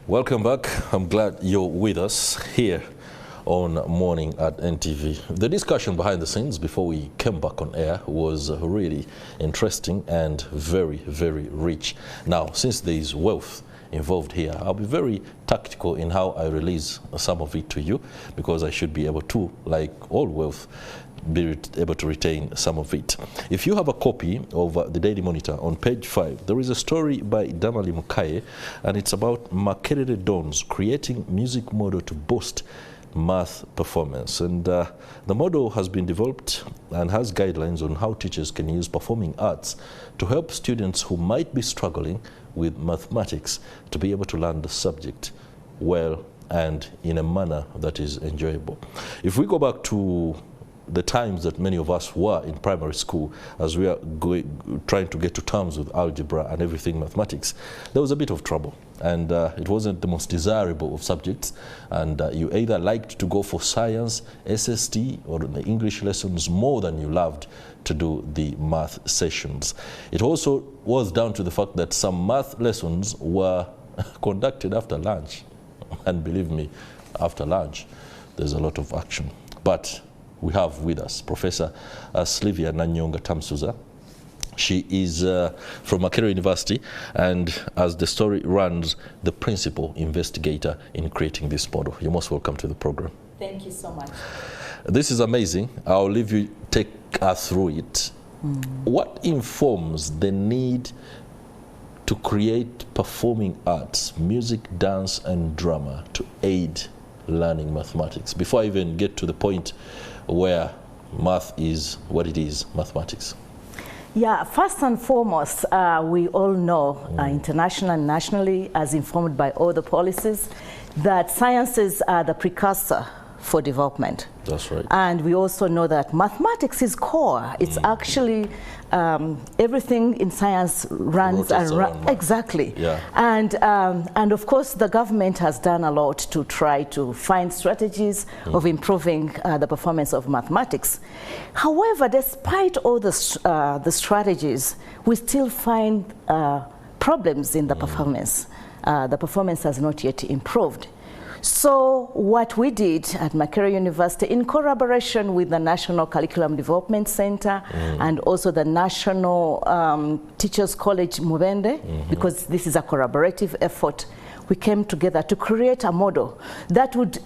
Welcome back. I'm glad you're with us here on Morning at NTV. The discussion behind the scenes before we came back on air was really interesting and very, very rich. Now, since there is wealth involved here, I'll be very tactical in how I release some of it to you, because I should be able to, like all wealth, be able to retain some of it. If you have a copy of the Daily Monitor, on page 5, there is a story by Damali Mukaye, and it's about Makerere Dons creating music model to boost math performance. And the model has been developed and has guidelines on how teachers can use performing arts to help students who might be struggling with mathematics to be able to learn the subject well and in a manner that is enjoyable. If we go back to the times that many of us were in primary school, as we are trying to get to terms with algebra and everything mathematics, there was a bit of trouble, and it wasn't the most desirable of subjects, and you either liked to go for science, SST, or the English lessons more than you loved to do the math sessions. It also was down to the fact that some math lessons were conducted after lunch, and believe me, after lunch there's a lot of action. But we have with us Professor Slivia Nanyonga Tamsuza. She is from Makerere University, and as the story runs, the principal investigator in creating this model. You're most welcome to the program. Thank you so much. This is amazing. I'll leave you take us through it. What informs the need to create performing arts, music, dance, and drama to aid learning mathematics? Before I even get to the point where math is what it is, mathematics. Yeah, first and foremost, we all know internationally and nationally, as informed by all the policies, that sciences are the precursor for development. That's right. And we also know that mathematics is core. It's actually everything in science runs around. Exactly. Yeah. And of course, the government has done a lot to try to find strategies of improving the performance of mathematics. However, despite all the strategies, we still find problems in the performance. The performance has not yet improved. So what we did at Makerere University, in collaboration with the National Curriculum Development Center and also the National Teachers College Mubende, because this is a collaborative effort, we came together to create a model that would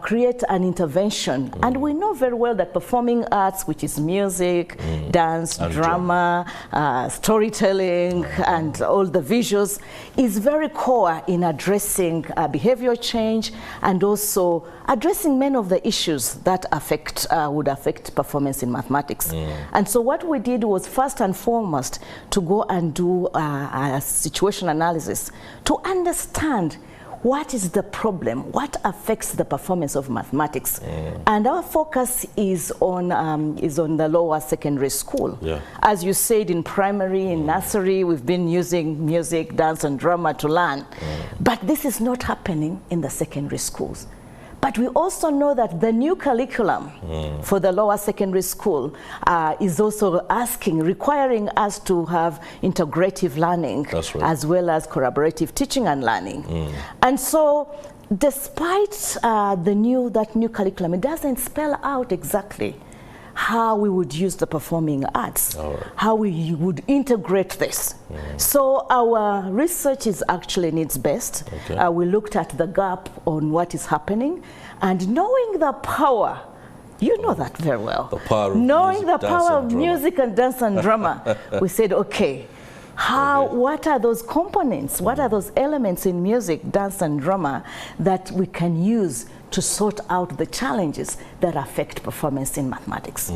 create an intervention. And we know very well that performing arts, which is music, dance, and drama, storytelling, and all the visuals, is very core in addressing behavioral change and also addressing many of the issues that would affect performance in mathematics. And so what we did was, first and foremost, to go and do a situation analysis to understand what is the problem, what affects the performance of mathematics. And our focus is on the lower secondary school. Yeah. As you said, in primary, in nursery, we've been using music, dance, and drama to learn. But this is not happening in the secondary schools. But we also know that the new curriculum for the lower secondary school is also requiring us to have integrative learning, as well as collaborative teaching and learning. And so, despite that new curriculum, it doesn't spell out exactly how we would use the performing arts, how we would integrate this. So our research is actually needs best. We looked at the gap on what is happening, and knowing the power, you know that very well. The power of knowing music, the power of music and dance and drama, we said, okay, what are those components? What are those elements in music, dance, and drama that we can use to sort out the challenges that affect performance in mathematics?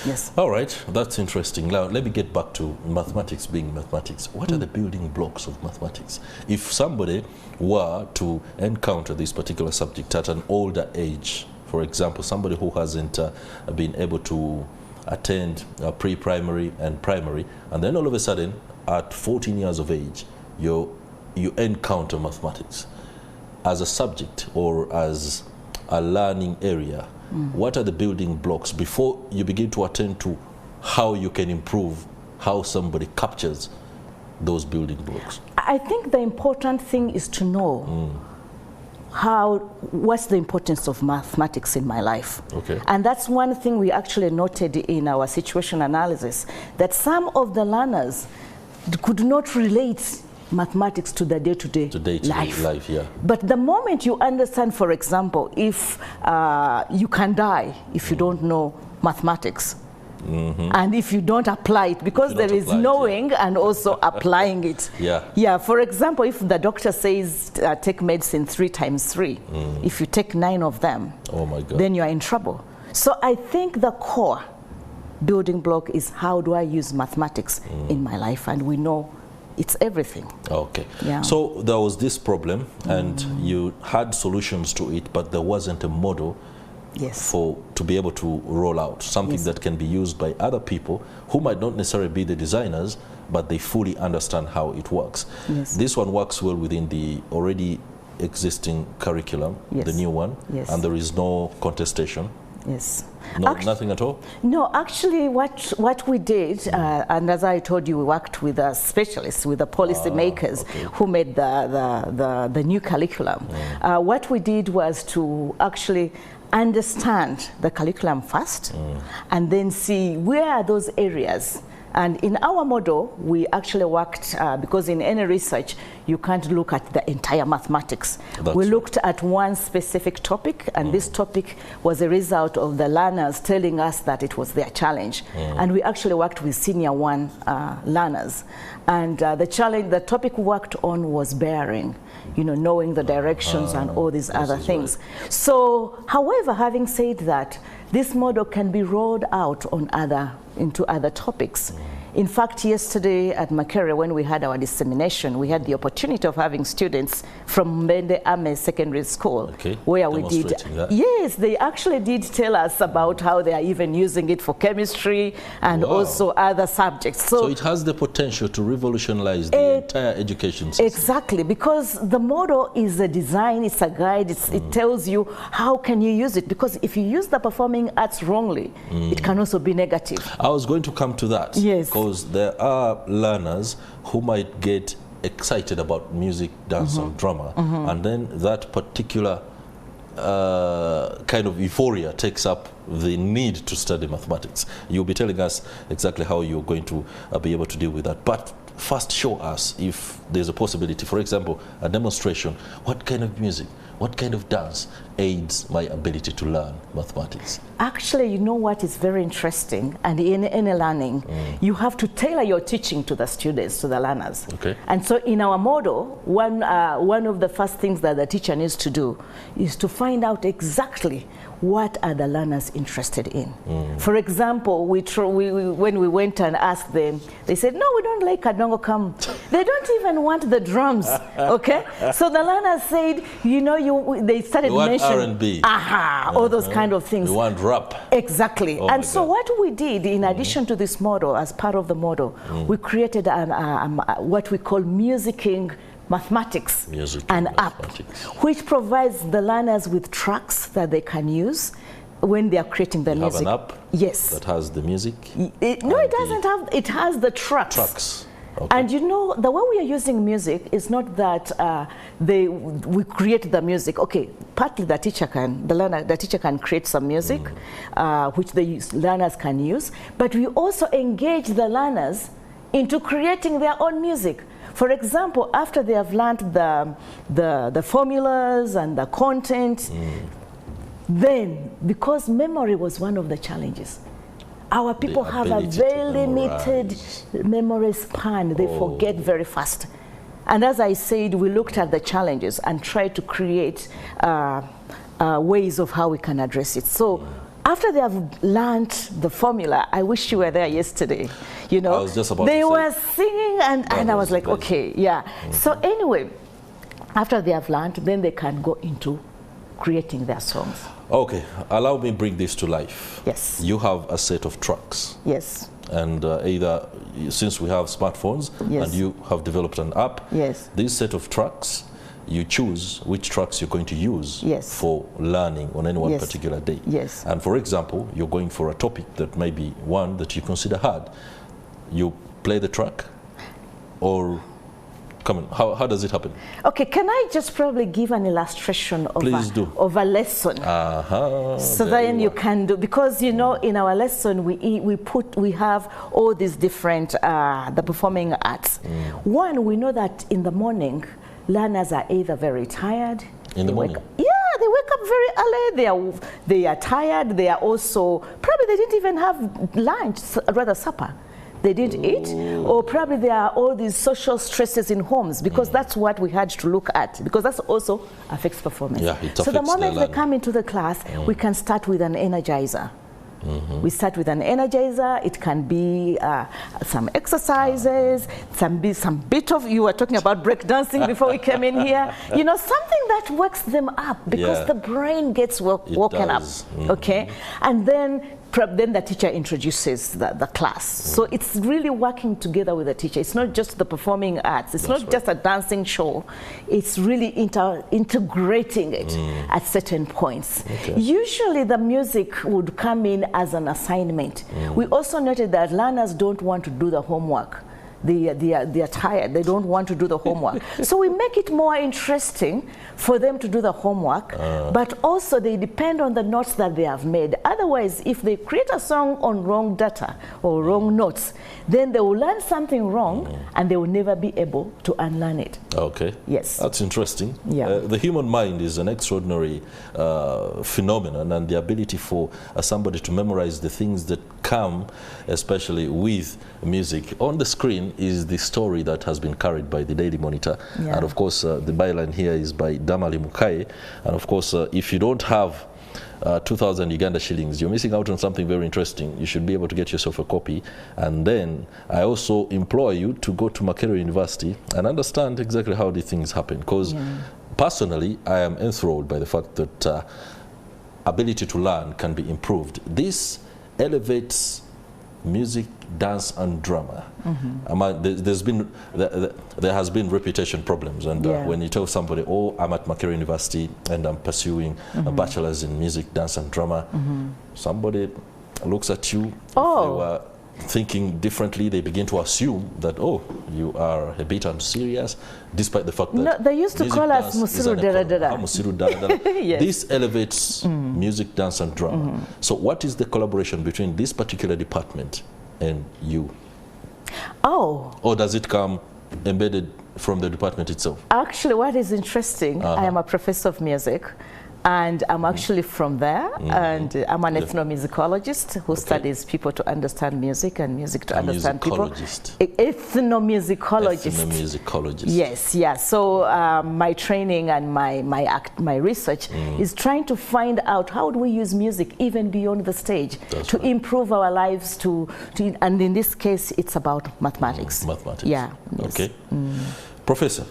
Yes. All right, that's interesting. Now, let me get back to mathematics being mathematics. What are the building blocks of mathematics? If somebody were to encounter this particular subject at an older age, for example, somebody who hasn't been able to attend pre-primary and primary, and then all of a sudden, at 14 years of age, you encounter mathematics as a subject or as a learning area. What are the building blocks before you begin to attend to how you can improve how somebody captures those building blocks? I think the important thing is to know what's the importance of mathematics in my life. Okay. And that's one thing we actually noted in our situation analysis, that some of the learners could not relate mathematics to the day-to-day life. Yeah. But the moment you understand, for example, if you can die if you don't know mathematics, and if you don't apply it, because there is knowing and also applying it. Yeah. For example, if the doctor says take medicine 3 times 3, if you take 9 of them, oh my God, then you are in trouble. So I think the core building block is, how do I use mathematics in my life? And we know it's everything. Okay. Yeah. So there was this problem, and you had solutions to it, but there wasn't a model to be able to roll out something that can be used by other people who might not necessarily be the designers, but they fully understand how it works. This one works well within the already existing curriculum, the new one, and there is no contestation. No, nothing at all? No, actually what we did, and as I told you, we worked with specialists, with the policy makers who made the new curriculum. What we did was to actually understand the curriculum first, and then see where are those areas. And in our model, we actually worked, because in any research, you can't look at the entire mathematics. We looked at one specific topic, and this topic was a result of the learners telling us that it was their challenge. And we actually worked with senior 1 learners. And the topic we worked on was bearing, knowing the directions and all these other things. So, however, having said that, this model can be rolled out on into other topics. In fact, yesterday at Makerere, when we had our dissemination, we had the opportunity of having students from Mbende Ame Secondary School, where we did. Yes, they actually did tell us about how they are even using it for chemistry and also other subjects. So it has the potential to revolutionize the entire education system. Exactly, because the model is a design, it's a guide, it tells you how can you use it. Because if you use the performing arts wrongly, it can also be negative. I was going to come to that. Yes. Because there are learners who might get excited about music, dance, and drama, and then that particular kind of euphoria takes up the need to study mathematics. You'll be telling us exactly how you're going to be able to deal with that. But first, show us if there's a possibility, for example, a demonstration. What kind of music, what kind of dance aids my ability to learn mathematics? Actually, you know what is very interesting, and in any learning, you have to tailor your teaching to the students, to the learners. And so in our model, one of the first things that the teacher needs to do is to find out exactly what are the learners interested in. For example, when we went and asked them, they said, no, we don't like Kadongo Kam. They don't even want the drums, So the learners said, they started mentioning R&B. All those kind of things. We want rap. Exactly. And so what we did, in addition to this model, as part of the model, we created what we call musicking mathematics, an app, which provides the learners with tracks that they can use when they are creating the music. Have an app? Yes. That has the music? No, it doesn't have, it has the tracks. And the way we are using music is not that we create the music. Partly the teacher can create some music, which the learners can use, but we also engage the learners into creating their own music. For example, after they have learned the formulas and the content, then, because memory was one of the challenges, our people have a very limited memory span. They forget very fast. And as I said, we looked at the challenges and tried to create ways of how we can address it. So after they have learned the formula, I wish you were there yesterday. I was just about they were singing, and I was like, So anyway, after they have learned, then they can go into creating their songs. Okay, allow me bring this to life. Yes. You have a set of tracks. Yes. And either, since we have smartphones, and you have developed an app, this set of tracks, you choose which tracks you're going to use for learning on any one particular day. And for example, you're going for a topic that may be one that you consider hard. You play the track, or Come on, how does it happen? Okay, can I just probably give an illustration of, of a lesson? So then you can do, because you know, in our lesson we have all these different the performing arts. One, we know that in the morning learners are either very tired. In the morning? They wake up very early, they are tired, they are also, probably they didn't even have lunch, rather supper. They didn't eat, or probably there are all these social stresses in homes, because that's what we had to look at, because that's also affects performance. Yeah, it so the affects moment the they come into the class, we can start with an energizer. We start with an energizer. It can be some exercises, some bit of, you were talking about breakdancing before we came in here. You know, something that wakes them up, because the brain gets woken up. Okay, and then the teacher introduces the class. So it's really working together with the teacher. It's not just the performing arts. It's not just a dancing show. It's really integrating it at certain points. Usually the music would come in as an assignment. We also noted that learners don't want to do the homework. They are tired. They don't want to do the homework. So we make it more interesting for them to do the homework, but also they depend on the notes that they have made. Otherwise, if they create a song on wrong data or wrong notes, then they will learn something wrong and they will never be able to unlearn it. Okay. Yes. That's interesting. Yeah. The human mind is an extraordinary phenomenon, and the ability for somebody to memorize the things that come, especially with music. On the screen is the story that has been carried by the Daily Monitor. And of course, the byline here is by Damali Mukaye. And of course, if you don't have 2,000 Uganda shillings, you're missing out on something very interesting. You should be able to get yourself a copy. And then I also implore you to go to Makerere University and understand exactly how these things happen. Because personally, I am enthralled by the fact that ability to learn can be improved. This elevates music, dance, and drama. There has been reputation problems, and when you tell somebody, "Oh, I'm at Makerere University and I'm pursuing a bachelor's in music, dance, and drama," somebody looks at you. If they were thinking differently, they begin to assume that, oh, you are a bit unserious, despite the fact that they used to call us Musiru Dara Dara. This elevates music, dance, and drama. So what is the collaboration between this particular department and you? Or does it come embedded from the department itself? Actually, what is interesting, I am a professor of music, and I'm actually from there, and I'm an ethnomusicologist who studies people to understand music and music to understand people. Ethnomusicologist. Yes, So my training and my research is trying to find out how do we use music even beyond the stage to improve our lives. And in this case, it's about mathematics. Mathematics. Yeah. Okay. Professor,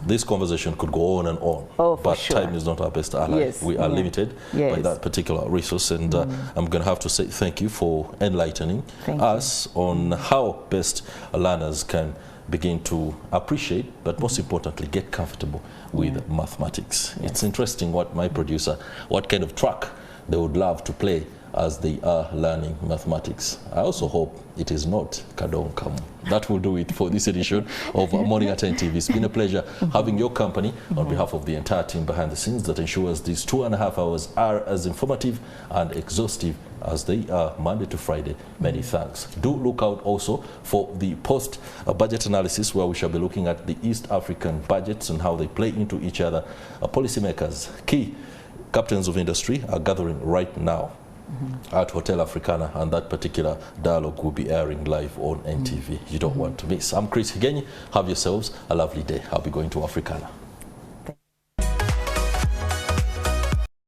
this conversation could go on and on, but time is not our best ally. We are limited by that particular resource, and I'm going to have to say thank you for enlightening us on how best learners can begin to appreciate, but most importantly, get comfortable with mathematics. It's interesting what my producer, what kind of track they would love to play as they are learning mathematics. I also hope it is not Kadon Kamu. That will do it for this edition of Morning at NTV. It's been a pleasure having your company on behalf of the entire team behind the scenes that ensures these 2.5 hours are as informative and exhaustive as they are Monday to Friday. Many thanks. Do look out also for the post-budget analysis, where we shall be looking at the East African budgets and how they play into each other. Policymakers, key captains of industry are gathering right now at Hotel Africana, and that particular dialogue will be airing live on NTV. You don't want to miss. I'm Chris Higenyi. Have yourselves a lovely day. I'll be going to Africana.